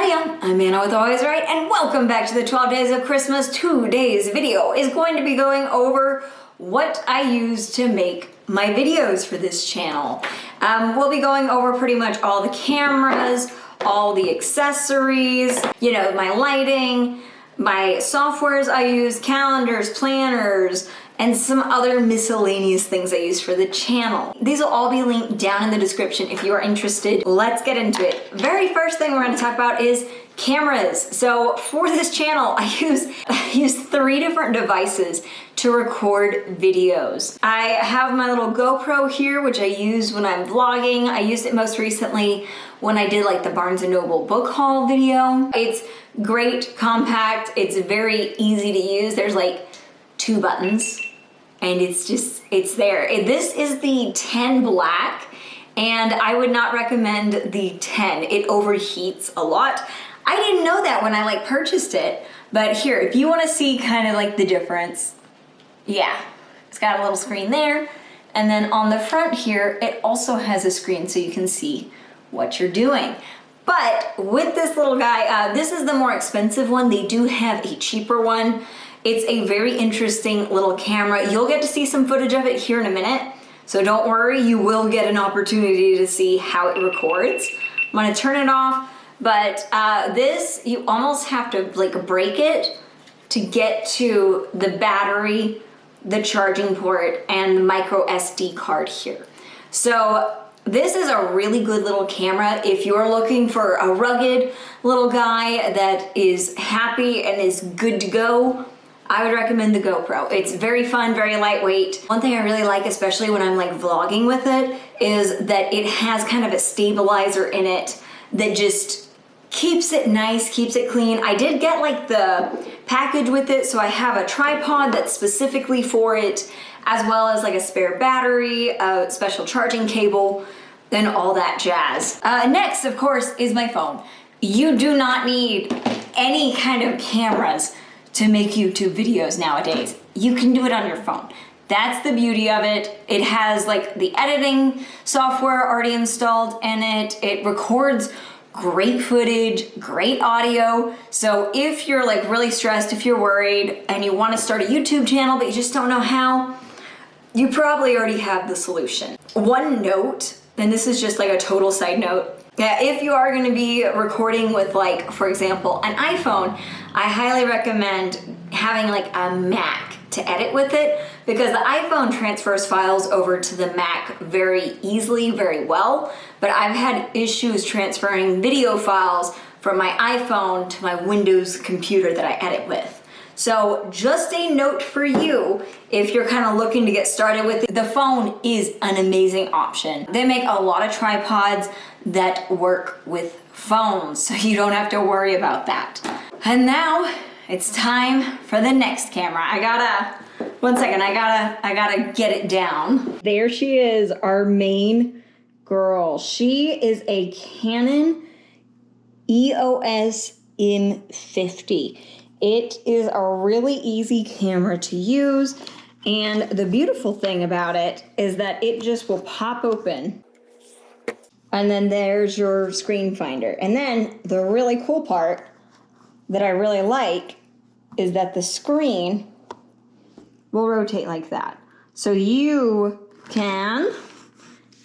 Howdy, I'm Anna with Always Right, and welcome back to the 12 Days of Christmas. Today's video is going to be going over what I use to make my videos for this channel. We'll be going over pretty much all the cameras, all the accessories, you know, my lighting, my softwares I use, calendars, planners, and some other miscellaneous things I use for the channel. These will all be linked down in the description if you are interested. Let's get into it. Very first thing we're going to talk about is cameras. So for this channel, I use 3 different devices to record videos. I have my little GoPro here, which I use when I'm vlogging. I used it most recently when I did like the Barnes & Noble book haul video. It's great, compact, it's very easy to use. There's like 2 buttons and it's there. This is the 10 black and I would not recommend the 10. It overheats a lot. I didn't know that when I like purchased it, but here, if you wanna see kind of like the difference, yeah, it's got a little screen there. And then on the front here, it also has a screen so you can see what you're doing. But with this little guy, this is the more expensive one. They do have a cheaper one. It's a very interesting little camera. You'll get to see some footage of it here in a minute. So don't worry, you will get an opportunity to see how it records. I'm gonna turn it off, but this, you almost have to like break it to get to the battery, the charging port, and the micro SD card here. So this is a really good little camera if you're looking for a rugged little guy that is happy and is good to go. I would recommend the GoPro. It's very fun, very lightweight. One thing I really like, especially when I'm like vlogging with it, is that it has kind of a stabilizer in it that just keeps it nice, keeps it clean. I did get like the package with it, so I have a tripod that's specifically for it, as well as like a spare battery, a special charging cable, and all that jazz. Next, of course, is my phone. You do not need any kind of cameras to make YouTube videos nowadays. You can do it on your phone. That's the beauty of it. It has like the editing software already installed in it. It records great footage, great audio. So if you're like really stressed, if you're worried and you want to start a YouTube channel but you just don't know how, you probably already have the solution. One note, and this is just like a total side note, yeah, if you are gonna be recording with like, for example, an iPhone, I highly recommend having like a Mac to edit with it because the iPhone transfers files over to the Mac very easily, very well, but I've had issues transferring video files from my iPhone to my Windows computer that I edit with. So just a note for you, if you're kind of looking to get started with it, the phone is an amazing option. They make a lot of tripods that work with phones, so you don't have to worry about that. And now it's time for the next camera. One second, I gotta get it down. There she is, our main girl. She is a Canon EOS M50. It is a really easy camera to use, and the beautiful thing about it is that it just will pop open, and then there's your screen finder. And then the really cool part that I really like is that the screen will rotate like that. So you can,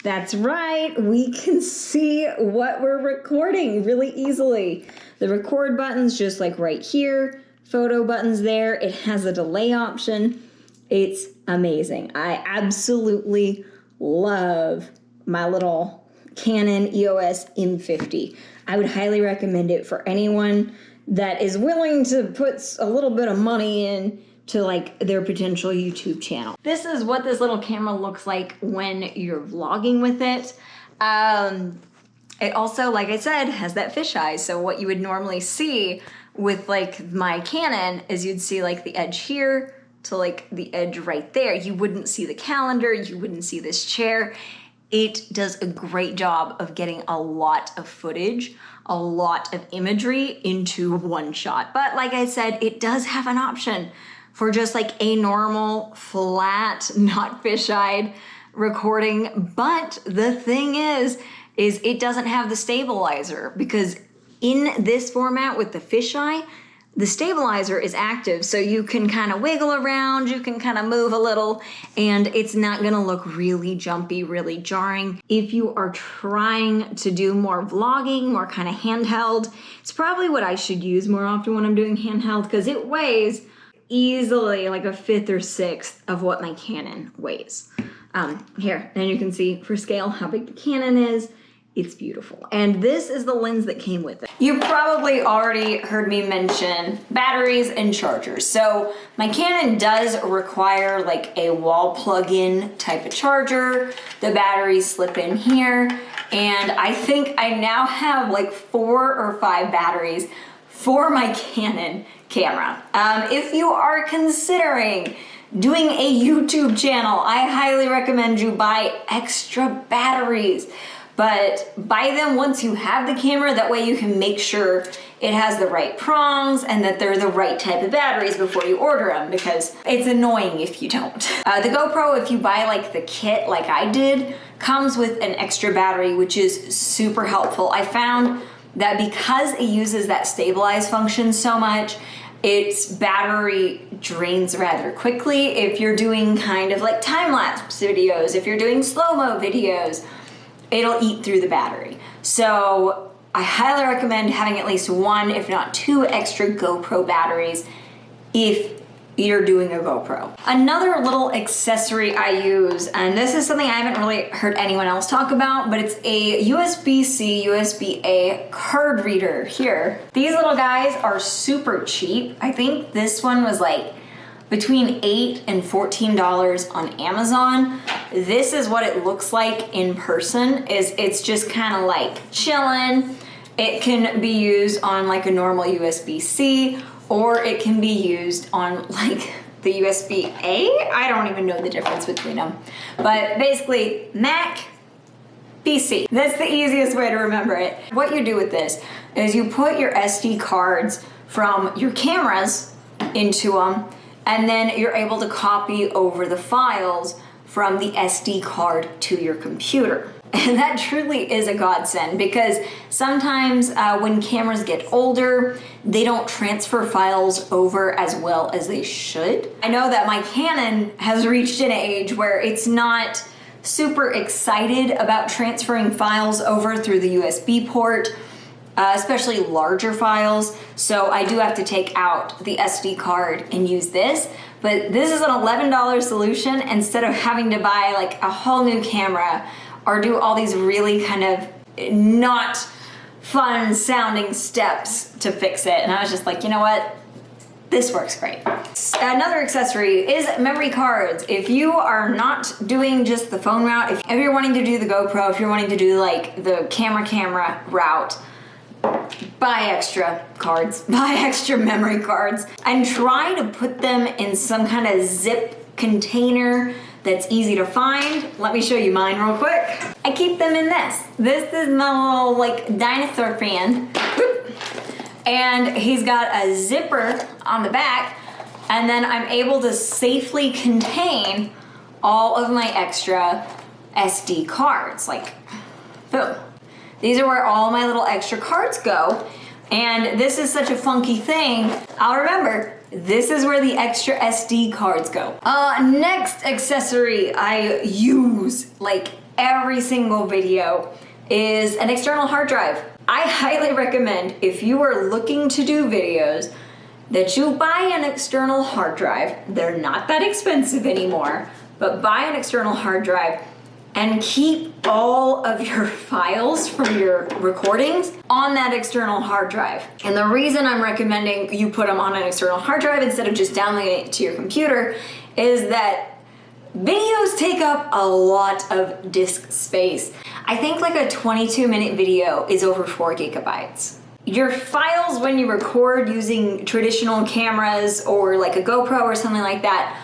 that's right, we can see what we're recording really easily. The record button's just like right here, photo button's there, it has a delay option. It's amazing. I absolutely love my little Canon EOS M50. I would highly recommend it for anyone that is willing to put a little bit of money in to like their potential YouTube channel. This is what this little camera looks like when you're vlogging with it. It also, like I said, has that fisheye. So what you would normally see with like my Canon is you'd see like the edge here to like the edge right there. You wouldn't see the calendar, you wouldn't see this chair. It does a great job of getting a lot of footage, a lot of imagery into one shot. But like I said, it does have an option for just like a normal, flat, not fisheyed recording. But the thing is it doesn't have the stabilizer because in this format with the fisheye, the stabilizer is active, so you can kind of wiggle around, you can kind of move a little, and it's not gonna look really jumpy, really jarring. If you are trying to do more vlogging, more kind of handheld, it's probably what I should use more often when I'm doing handheld, because it weighs easily like a 1/5 or 1/6 of what my Canon weighs. Here, and you can see for scale how big the Canon is. It's beautiful. And this is the lens that came with it. You probably already heard me mention batteries and chargers. So my Canon does require like a wall plug-in type of charger. The batteries slip in here. And I think I now have like 4 or 5 batteries for my Canon camera. If you are considering doing a YouTube channel, I highly recommend you buy extra batteries. But buy them once you have the camera, that way you can make sure it has the right prongs and that they're the right type of batteries before you order them, because it's annoying if you don't. The GoPro, if you buy like the kit like I did, comes with an extra battery, which is super helpful. I found that because it uses that stabilize function so much, its battery drains rather quickly. If you're doing kind of like time-lapse videos, if you're doing slow-mo videos, it'll eat through the battery. So I highly recommend having at least 1, if not 2 extra GoPro batteries if you're doing a GoPro. Another little accessory I use, and this is something I haven't really heard anyone else talk about, but it's a USB-C, USB-A card reader here. These little guys are super cheap. I think this one was like between $8 and $14 on Amazon. This is what it looks like in person. It's just kind of like chilling. It can be used on like a normal USB-C, or it can be used on like the USB-A. I don't even know the difference between them. But basically, Mac, PC. That's the easiest way to remember it. What you do with this is you put your SD cards from your cameras into them, and then you're able to copy over the files from the SD card to your computer. And that truly is a godsend, because sometimes when cameras get older, they don't transfer files over as well as they should. I know that my Canon has reached an age where it's not super excited about transferring files over through the USB port, especially larger files. So I do have to take out the SD card and use this. But this is an $11 solution instead of having to buy like a whole new camera or do all these really kind of not fun sounding steps to fix it. And I was just like, you know what? This works great. Another accessory is memory cards. If you are not doing just the phone route, if you're wanting to do the GoPro, if you're wanting to do like the camera route, buy extra cards, buy extra memory cards, and try to put them in some kind of zip container that's easy to find. Let me show you mine real quick. I keep them in this. This is my little like dinosaur fan. And he's got a zipper on the back, and then I'm able to safely contain all of my extra SD cards. Like, boom. These are where all my little extra cards go. And this is such a funky thing. I'll remember, this is where the extra SD cards go. Next accessory I use like every single video is an external hard drive. I highly recommend, if you are looking to do videos, that you buy an external hard drive. They're not that expensive anymore, but buy an external hard drive and keep all of your files from your recordings on that external hard drive. And the reason I'm recommending you put them on an external hard drive instead of just downloading it to your computer is that videos take up a lot of disk space. I think like a 22-minute video is over 4 gigabytes. Your files when you record using traditional cameras or like a GoPro or something like that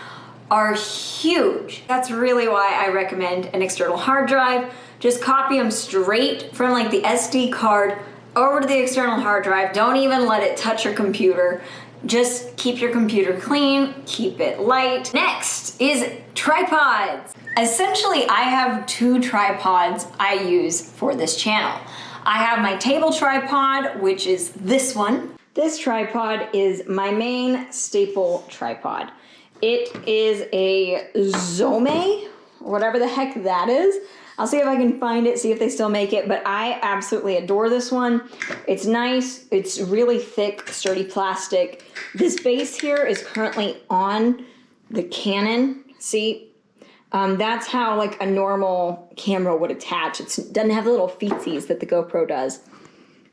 are huge. That's really why I recommend an external hard drive. Just copy them straight from like the SD card over to the external hard drive. Don't even let it touch your computer. Just keep your computer clean, keep it light. Next is tripods. Essentially, I have 2 tripods I use for this channel. I have my table tripod, which is this one. This tripod is my main staple tripod. It is a Zome, whatever the heck that is. I'll see if I can find it, see if they still make it, but I absolutely adore this one. It's nice, it's really thick, sturdy plastic. This base here is currently on the Canon seat. That's how like a normal camera would attach. It doesn't have the little feetsies that the GoPro does.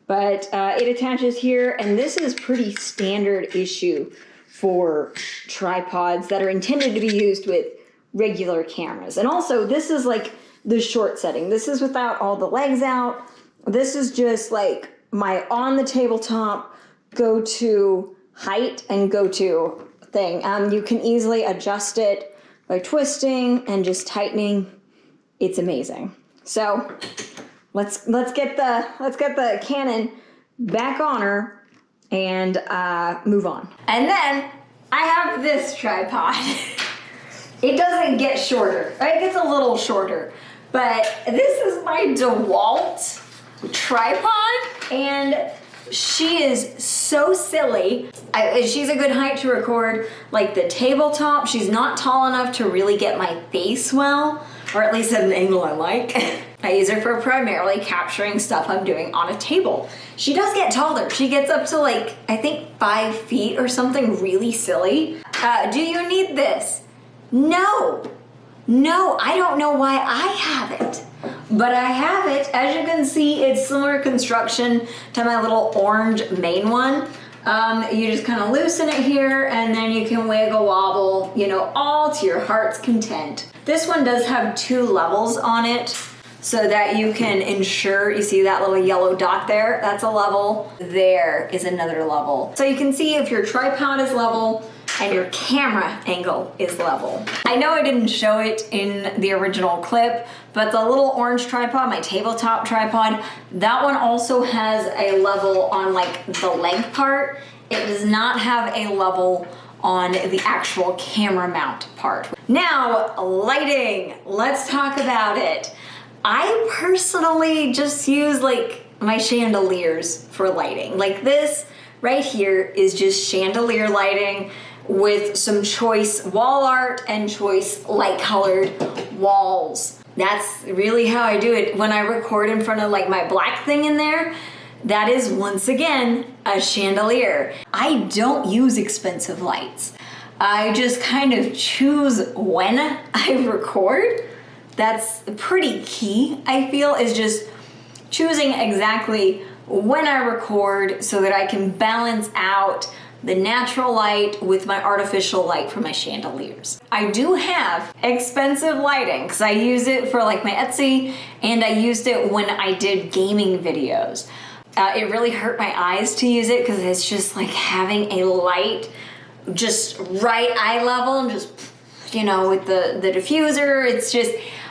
But it attaches here, and this is pretty standard issue for tripods that are intended to be used with regular cameras. And also, this is like the short setting. This is without all the legs out. This is just like my on the tabletop go to height and go to thing. You can easily adjust it by twisting and just tightening. It's amazing. So let's get the Canon back on her and move on. And then I have this tripod. It doesn't get shorter. It gets a little shorter. But this is my DeWalt tripod, and she is so silly. She's a good height to record like the tabletop. She's not tall enough to really get my face well, or at least at an angle I like. I use her for primarily capturing stuff I'm doing on a table. She does get taller. She gets up to like, I think 5 feet or something really silly. Do you need this? No. No, I don't know why I have it, but I have it. As you can see, it's similar construction to my little orange main one. You just kind of loosen it here, and then you can wiggle wobble, you know, all to your heart's content. This one does have 2 levels on it, so that you can ensure, you see that little yellow dot there? That's a level. There is another level. So you can see if your tripod is level, and your camera angle is level. I know I didn't show it in the original clip, but the little orange tripod, my tabletop tripod, that one also has a level on like the leg part. It does not have a level on the actual camera mount part. Now, lighting, let's talk about it. I personally just use like my chandeliers for lighting. Like this right here is just chandelier lighting with some choice wall art and choice light colored walls. That's really how I do it. When I record in front of like my black thing in there, that is once again a chandelier. I don't use expensive lights. I just kind of choose when I record. That's pretty key, I feel, is just choosing exactly when I record so that I can balance out the natural light with my artificial light for my chandeliers. I do have expensive lighting because I use it for like my Etsy, and I used it when I did gaming videos. It really hurt my eyes to use it because it's just like having a light just right eye level and just, you know, with the diffuser. It's just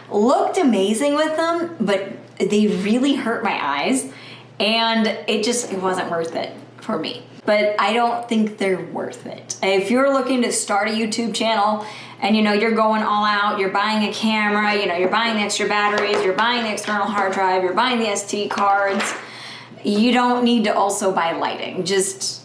looked amazing with them, but they really hurt my eyes, and it wasn't worth it for me. But I don't think they're worth it. If you're looking to start a YouTube channel and you know you're going all out, you're buying a camera, you know, you're buying the extra batteries, you're buying the external hard drive, you're buying the SD cards, you don't need to also buy lighting. Just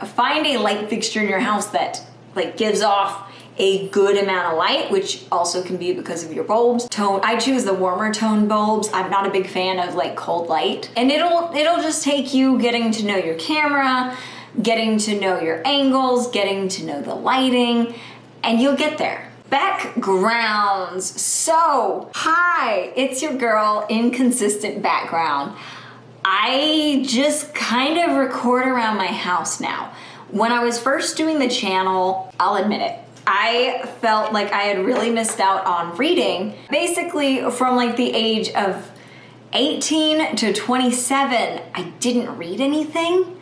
find a light fixture in your house that like gives off a good amount of light, which also can be because of your bulbs. I choose the warmer tone bulbs. I'm not a big fan of like cold light. And it'll just take you getting to know your camera, getting to know your angles, getting to know the lighting, and you'll get there. Backgrounds. So, hi, it's your girl, Inconsistent Background. I just kind of record around my house now. When I was first doing the channel, I'll admit it, I felt like I had really missed out on reading. Basically, from like the age of 18 to 27, I didn't read anything.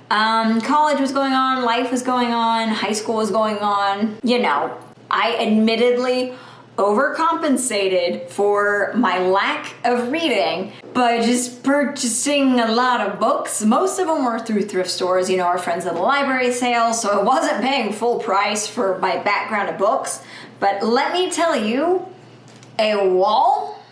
College was going on, life was going on, high school was going on. You know, I admittedly overcompensated for my lack of reading by just purchasing a lot of books. Most of them were through thrift stores, you know, our friends at the library sales, so I wasn't paying full price for my background of books. But let me tell you, a wall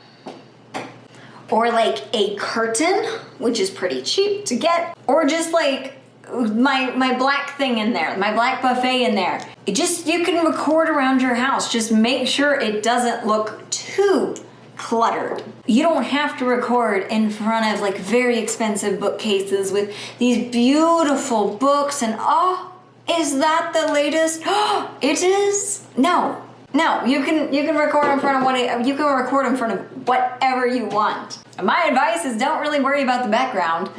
or like a curtain, which is pretty cheap to get, or just like my black thing in there, my black buffet in there. You can record around your house. Just make sure it doesn't look too cluttered. You don't have to record in front of like very expensive bookcases with these beautiful books and is that the latest? It is? No, you can record in front of whatever you want. My advice is don't really worry about the background.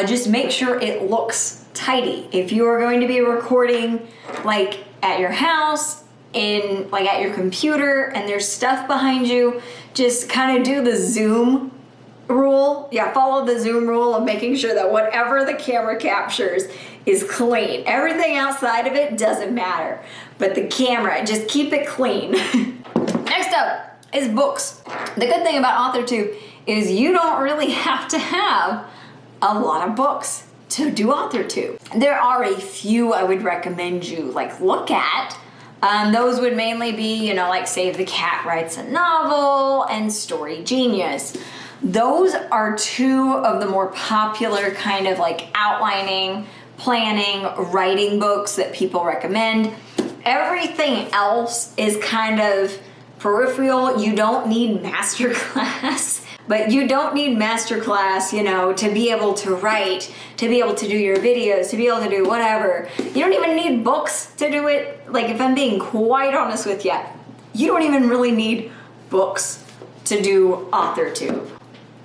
Just make sure it looks tidy. If you are going to be recording like at your house, at your computer, and there's stuff behind you, just kind of do the zoom rule. Yeah, follow the zoom rule of making sure that whatever the camera captures is clean. Everything outside of it doesn't matter, but the camera, just keep it clean. Next up is books. The good thing about AuthorTube is you don't really have to have a lot of books to do AuthorTube. There are a few I would recommend you look at. Those would mainly be, like Save the Cat Writes a Novel and Story Genius. Those are two of the more popular kind of outlining, planning, writing books that people recommend. Everything else is kind of peripheral. You don't need masterclass. But you don't need masterclass, to be able to write, to be able to do your videos, to be able to do whatever. You don't even need books to do it. If I'm being quite honest with you, you don't even really need books to do AuthorTube.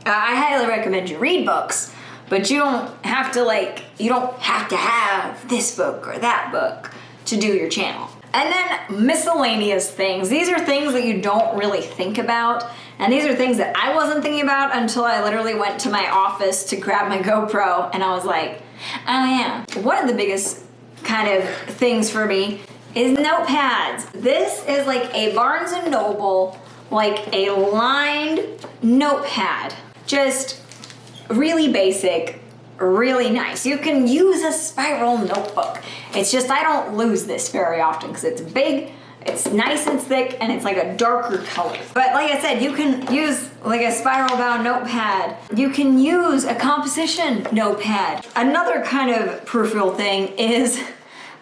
I highly recommend you read books, but you don't have to have this book or that book to do your channel. And then miscellaneous things. These are things that you don't really think about. And these are things that I wasn't thinking about until I literally went to my office to grab my GoPro and I was like, oh yeah. One of the biggest kind of things for me is notepads. This is like a Barnes & Noble, a lined notepad. Just really basic, really nice. You can use a spiral notebook. It's just I don't lose this very often because it's big, it's nice and thick, and it's a darker color. But like I said, you can use a spiral bound notepad. You can use a composition notepad. Another kind of peripheral thing is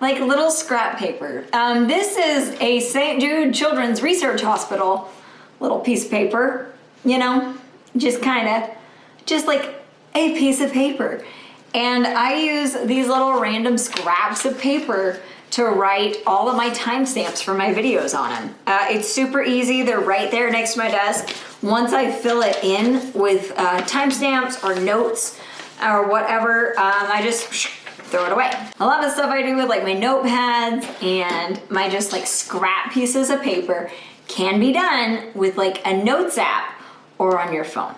little scrap paper. This is a St. Jude Children's Research Hospital little piece of paper, just a piece of paper. And I use these little random scraps of paper to write all of my timestamps for my videos on them. It's super easy. They're right there next to my desk. Once I fill it in with timestamps or notes or whatever, I just throw it away. A lot of the stuff I do with my notepads and my just scrap pieces of paper can be done with a notes app or on your phone.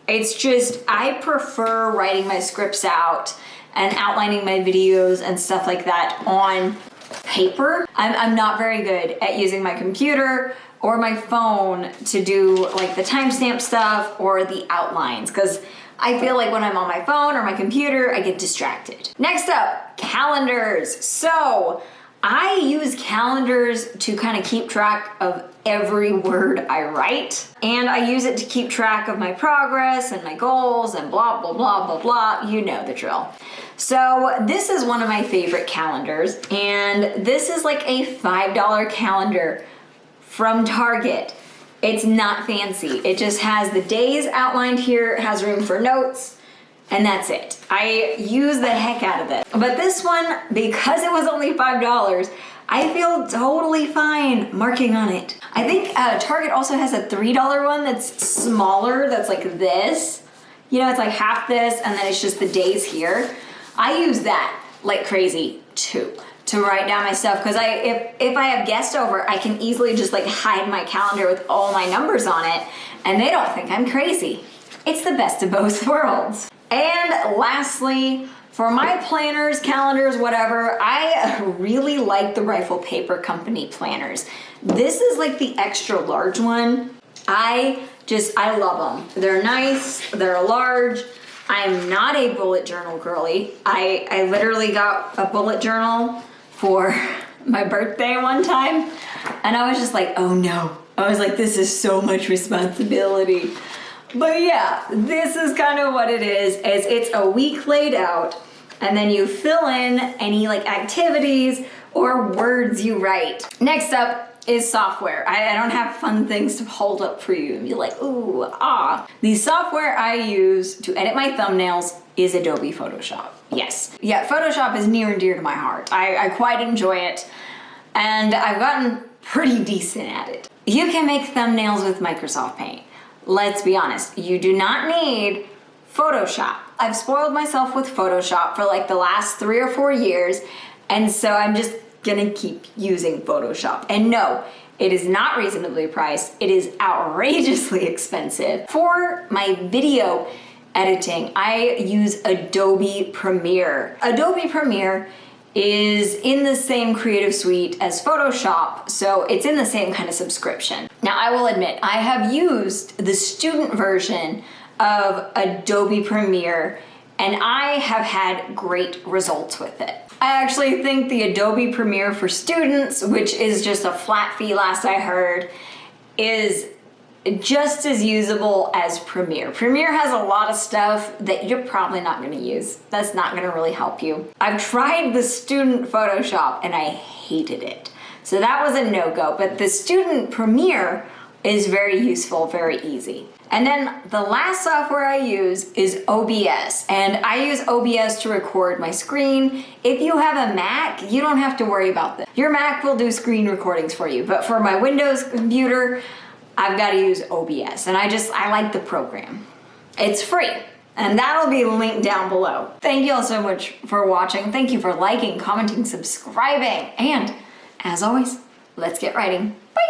It's just, I prefer writing my scripts out and outlining my videos and stuff like that on paper. I'm not very good at using my computer or my phone to do the timestamp stuff or the outlines, because I feel when I'm on my phone or my computer, I get distracted. Next up, calendars. So I use calendars to kind of keep track of every word I write, and I use it to keep track of my progress and my goals and blah, blah, blah, blah, blah. You know the drill. So this is one of my favorite calendars, and this is a $5 calendar from Target. It's not fancy. It just has the days outlined here. It has room for notes, and that's it. I use the heck out of it. But this one, because it was only $5, I feel totally fine marking on it. I think Target also has a $3 one that's smaller, that's like this. It's half this, and then it's just the days here. I use that like crazy too, to write down my stuff, because if I have guests over, I can easily just hide my calendar with all my numbers on it, and they don't think I'm crazy. It's the best of both worlds. And lastly, for my planners, calendars, whatever, I really like the Rifle Paper Company planners. This is the extra large one. I love them. They're nice, they're large. I'm not a bullet journal girly. I literally got a bullet journal for my birthday one time, and I was just oh no. I was this is so much responsibility. But yeah, this is kind of what it is it's a week laid out, and then you fill in any like activities or words you write. Next up is software. I don't have fun things to hold up for you and be like, ooh, ah. The software I use to edit my thumbnails is Adobe Photoshop. Yes. Yeah, Photoshop is near and dear to my heart. I quite enjoy it, and I've gotten pretty decent at it. You can make thumbnails with Microsoft Paint. Let's be honest, you do not need Photoshop. I've spoiled myself with Photoshop for like the last 3 or 4 years, and so I'm just gonna keep using Photoshop. And no, it is not reasonably priced. It is outrageously expensive. For my video editing, I use Adobe Premiere. Adobe Premiere is in the same creative suite as Photoshop, so it's in the same kind of subscription. Now, I will admit, I have used the student version of Adobe Premiere, and I have had great results with it. I actually think the Adobe Premiere for students, which is just a flat fee last I heard, is just as usable as Premiere. Premiere has a lot of stuff that you're probably not gonna use. That's not gonna really help you. I've tried the student Photoshop and I hated it. So that was a no-go, but the student Premiere is very useful, very easy. And then the last software I use is OBS, and I use OBS to record my screen. If you have a Mac, you don't have to worry about this. Your Mac will do screen recordings for you, but for my Windows computer, I've got to use OBS, and I like the program. It's free, and that'll be linked down below. Thank you all so much for watching. Thank you for liking, commenting, subscribing, and as always, let's get writing. Bye!